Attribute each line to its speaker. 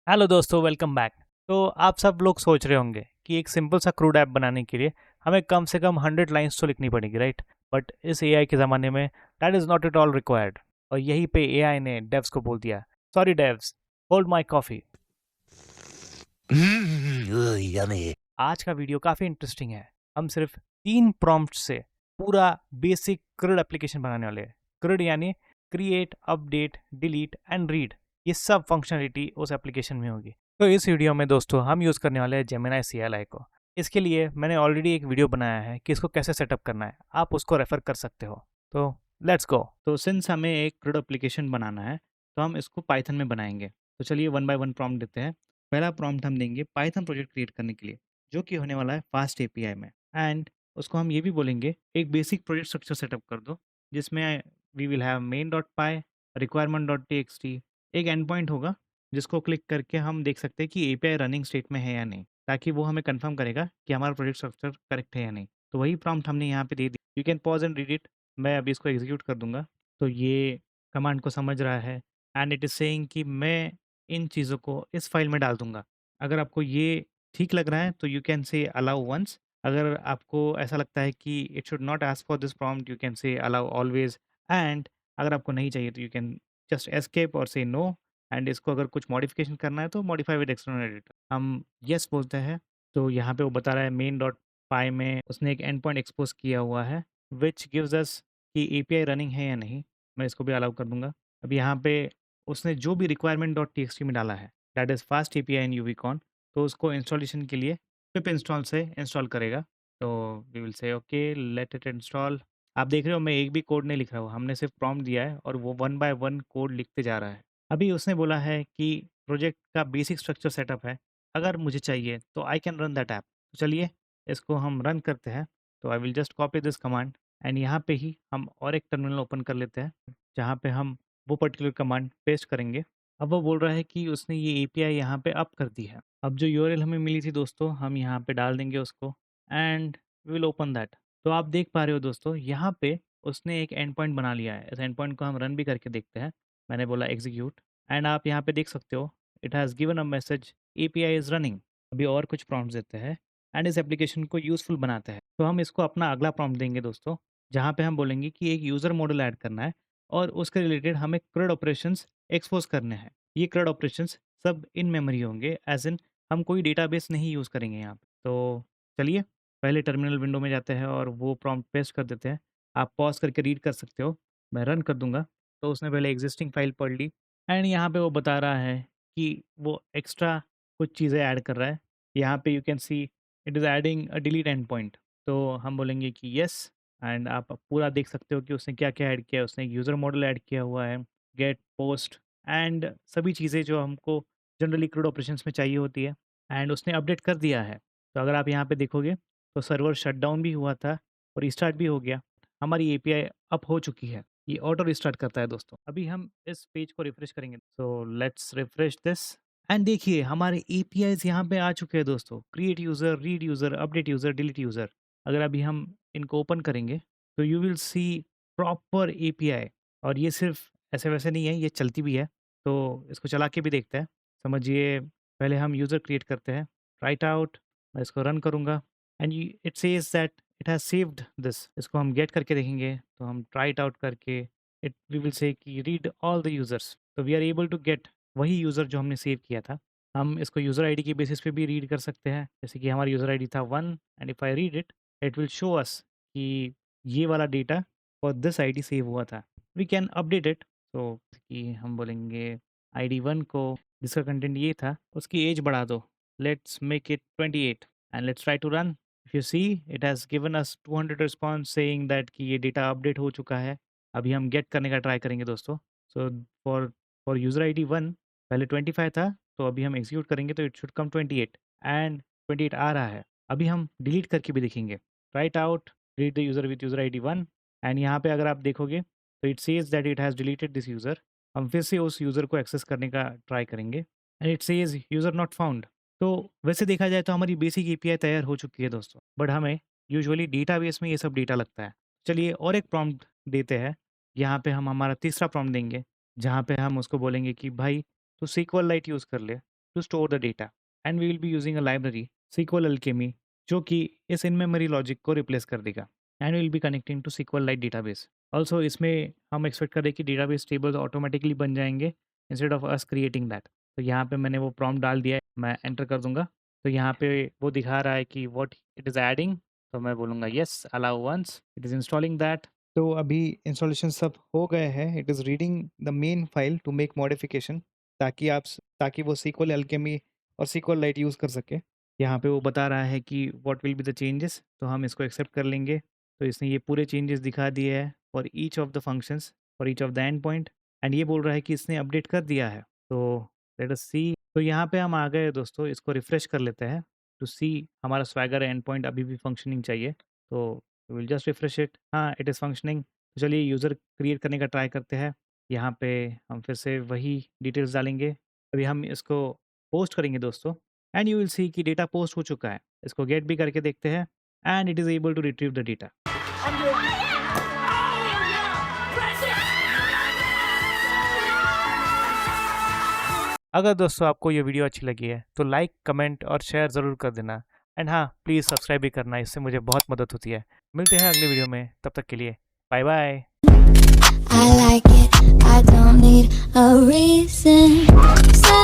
Speaker 1: Hello दोस्तों, welcome back. तो आप सब लोग सोच रहे होंगे कि एक सिंपल सा क्रूड ऐप बनाने के लिए हमें कम से कम 100 लाइन्स तो लिखनी पड़ेगी, राइट? बट इस एआई के ज़माने में that is not at all required. और यहीं पे एआई ने डेव्स को बोल दिया, sorry डेव्स, hold my coffee.
Speaker 2: Yummy.
Speaker 1: आज का वीडियो काफ़ी इंटरेस्टिंग है। हम सिर्फ 3 प्रॉम्प्ट से पूरा बेसिक क्रिड एप्लीकेशन बनाने वाले हैं। क्रिड यानी create, update, delete and read. ये सब फंक्शनलिटी उस एप्लीकेशन में होगी। तो इस वीडियो में दोस्तों हम यूज़ करने वाले हैं जेमिनी CLI को। इसके लिए मैंने ऑलरेडी एक वीडियो बनाया है कि इसको कैसे सेटअप करना है, आप उसको रेफर कर सकते हो। तो लेट्स गो। तो सिंस हमें एक क्रिड एप्लीकेशन बनाना है, तो हम इसको पाइथन में बनाएंगे। तो चलिए वन बाय वन प्रॉम्प्ट देते हैं। पहला प्रॉम्प्ट हम देंगे पाइथन प्रोजेक्ट क्रिएट करने के लिए, जो कि होने वाला है फास्ट एपीआई में। एंड उसको हम ये भी बोलेंगे एक बेसिक प्रोजेक्ट स्ट्रक्चर सेटअप कर दो, जिसमें we will have main dot py, requirement dot T X T, एक एंड पॉइंट होगा जिसको क्लिक करके हम देख सकते हैं कि एपीआई रनिंग स्टेट में है या नहीं, ताकि वो हमें कंफर्म करेगा कि हमारा प्रोजेक्ट स्ट्रक्चर करेक्ट है या नहीं। तो वही प्रॉम्प्ट हमने यहाँ पे दे दी। You can pause and read it. मैं अभी इसको एग्जीक्यूट कर दूंगा। तो ये कमांड को समझ रहा है एंड इट इज़ सेइंग कि मैं इन चीज़ों को इस फाइल में डाल दूंगा। अगर आपको ये ठीक लग रहा है तो you can say allow once. अगर आपको ऐसा लगता है कि it should not ask for this prompt, you can say allow always. And अगर आपको नहीं चाहिए तो यू कैन जस्ट एस्केप और से नो। एंड इसको अगर कुछ मॉडिफिकेशन करना है तो मॉडिफाई विद एक्सटर्नल एडिटर हम यस बोलते हैं। तो यहाँ पे वो बता रहा है मेन डॉट पाई में उसने एक एंड पॉइंट एक्सपोज किया हुआ है विच गिव्स अस कि एपीआई रनिंग है या नहीं। मैं इसको भी अलाउ कर दूंगा। अब यहाँ पे उसने जो भी रिक्वायरमेंट डॉट टी में डाला है, दैट इज़ फास्ट एपीआई इन यूवीकॉन, तो उसको इंस्टॉलेशन के लिए पिप इंस्टॉल से इंस्टॉल करेगा। तो we will say okay, let it install. आप देख रहे हो मैं एक भी कोड नहीं लिख रहा हूँ, हमने सिर्फ प्रॉम्प्ट दिया है और वो वन बाय वन कोड लिखते जा रहा है। अभी उसने बोला है कि प्रोजेक्ट का बेसिक स्ट्रक्चर सेटअप है, अगर मुझे चाहिए तो I can run that app. तो चलिए इसको हम रन करते हैं। तो I will just copy this command and यहाँ पे ही हम और एक टर्मिनल ओपन कर लेते हैं, जहाँ पे हम वो पर्टिकुलर कमांड पेस्ट करेंगे। अब वो बोल रहा है कि उसने ये एपीआई यहाँ पे अप कर दी है। अब जो यूआरएल हमें मिली थी दोस्तों, हम यहाँ पे डाल देंगे उसको and we will open that. तो आप देख पा रहे हो दोस्तों, यहाँ पे उसने एक एंड पॉइंट बना लिया है। इस एंड पॉइंट को हम रन भी करके देखते हैं। मैंने बोला एग्जीक्यूट एंड आप यहाँ पे देख सकते हो it has given a message API is running. अभी और कुछ प्रॉम्प्ट्स देते हैं एंड इस एप्लीकेशन को यूज़फुल बनाते हैं। तो हम इसको अपना अगला प्रॉम्प्ट देंगे दोस्तों, जहाँ पे हम बोलेंगे कि एक यूज़र मॉडल ऐड करना है और उसके रिलेटेड हमें CRUD ऑपरेशंस एक्सपोज करने हैं। ये CRUD ऑपरेशंस सब इन मेमोरी होंगे, एज़ इन हम कोई डेटाबेस नहीं यूज़ करेंगे यहाँ पे। तो चलिए पहले टर्मिनल विंडो में जाते हैं और वो प्रॉम्प्ट पेस्ट कर देते हैं। आप पॉज़ करके रीड कर सकते हो, मैं रन कर दूँगा। तो उसने पहले एक्जिस्टिंग फाइल पढ़ ली एंड यहाँ पे वो बता रहा है कि वो एक्स्ट्रा कुछ चीज़ें ऐड कर रहा है। यहाँ पे you can see it is adding a delete and point. तो हम बोलेंगे कि येस एंड आप पूरा देख सकते हो कि उसने क्या-क्या ऐड किया है। उसने एक यूज़र मॉडल ऐड किया हुआ है, गेट, पोस्ट एंड सभी चीज़ें जो हमको जनरली क्रूड ऑपरेशंस में चाहिए होती है एंड उसने अपडेट कर दिया है। तो अगर आप यहाँ पे देखोगे तो सर्वर शटडाउन भी हुआ था और रिस्टार्ट भी हो गया। हमारी एपीआई अप हो चुकी है। ये ऑटो रिस्टार्ट करता है दोस्तों। अभी हम इस पेज को रिफ्रेश करेंगे। So let's refresh this and देखिए हमारे एपीआईज़ यहाँ पे आ चुके हैं दोस्तों। Create user, read user, update user, delete user. अगर अभी हम इनको ओपन करेंगे तो you will see proper API. और ये सिर्फ ऐसे-वैसे नहीं है, ये चलती भी है। तो इसको चला के भी देखते हैं। समझिए पहले हम यूज़र क्रिएट करते हैं, राइट आउट, मैं इसको रन करूँगा and it says that it has saved this. इसको हम गेट करके देखेंगे तो हम ट्राई इट आउट करके इट वी विल से कि रीड ऑल द यूज़र्स। तो we are able to get वही यूज़र जो हमने सेव किया था। हम इसको यूज़र आईडी के बेसिस पे भी रीड कर सकते हैं। जैसे कि हमारा यूज़र आईडी था 1 and if I read it, it will show us कि ये वाला data for this ID save हुआ था। We can update it. तो कि हम बोलेंगे आईडी 1 को, जिसका कंटेंट ये था, उसकी एज बढ़ा दो। Let's make it 28 and let's try to run. If you see it has given us 200 response saying that कि ये डेटा अपडेट हो चुका है। अभी हम गेट करने का ट्राई करेंगे दोस्तों। So for for user ID 1 पहले 25 था, तो अभी हम एग्ज़ीक्यूट करेंगे तो इट शुड कम 28 एंड 28 आ रहा है। अभी हम डिलीट करके भी देखेंगे। Right out, delete the user with user ID 1 and यहाँ पे अगर आप देखोगे तो it says that it has deleted this user. हम फिर से उस यूज़र को एक्सेस करने का ट्राई करेंगे and it says user not found. तो वैसे देखा जाए तो हमारी बेसिक एपीआई तैयार हो चुकी है दोस्तों, बट हमें यूजुअली डेटाबेस में ये सब डेटा लगता है। चलिए और एक प्रॉम्प्ट देते हैं। यहाँ पे हम हमारा तीसरा प्रॉम्प्ट देंगे, जहाँ पे हम उसको बोलेंगे कि भाई तू SQLite यूज़ कर ले। to store the data. And we will be using a library, SQL Alchemy, जो कि इस in-memory logic को replace कर देगा. And we will be connecting to SQLite database. Also इसमें हम expect करें कि database tables automatically बन जाएंगे instead of us creating that. तो यहाँ पे मैंने वो prompt डाल दिया है, मैं enter कर दूंगा. तो यहाँ पे वो दिखा रहा है कि what it is adding. तो मैं बोलूँगा yes, allow once. It is installing that. तो अभी इंस्टॉलेशन सब हो गए हैं. It is reading the main file to make modification ताकि वो SQL Alchemy और SQLite यूज़ कर सके. यहाँ पे वो बता रहा है कि what will be the changes, तो हम इसको एक्सेप्ट कर लेंगे. तो इसने ये पूरे चेंजेस दिखा दिए हैं for each of the functions, for each of the end point. And ये बोल रहा है कि इसने अपडेट कर दिया है. तो लेट अस सी. तो यहाँ पे हम आ गए दोस्तों. इसको रिफ्रेश कर लेते हैं टू सी हमारा स्वैगर एंड पॉइंट अभी भी फंक्शनिंग चाहिए. तो विल जस्ट रिफ्रेश इट. हाँ, इट इज़ फंक्शनिंग. तो चलिए यूज़र क्रिएट करने का ट्राई करते हैं. यहाँ पे हम फिर से वही डिटेल्स डालेंगे. अभी हम इसको पोस्ट करेंगे दोस्तों. एंड यू विल सी कि डेटा पोस्ट हो चुका है. इसको गेट भी करके देखते हैं. And it is able to retrieve the data. अगर दोस्तों आपको ये वीडियो अच्छी लगी है तो लाइक, कमेंट और शेयर ज़रूर कर देना. एंड हाँ, प्लीज़ सब्सक्राइब भी करना, इससे मुझे बहुत मदद होती है. मिलते हैं अगले वीडियो में. तब तक के लिए bye bye.
Speaker 2: I like it, I don't need a reason.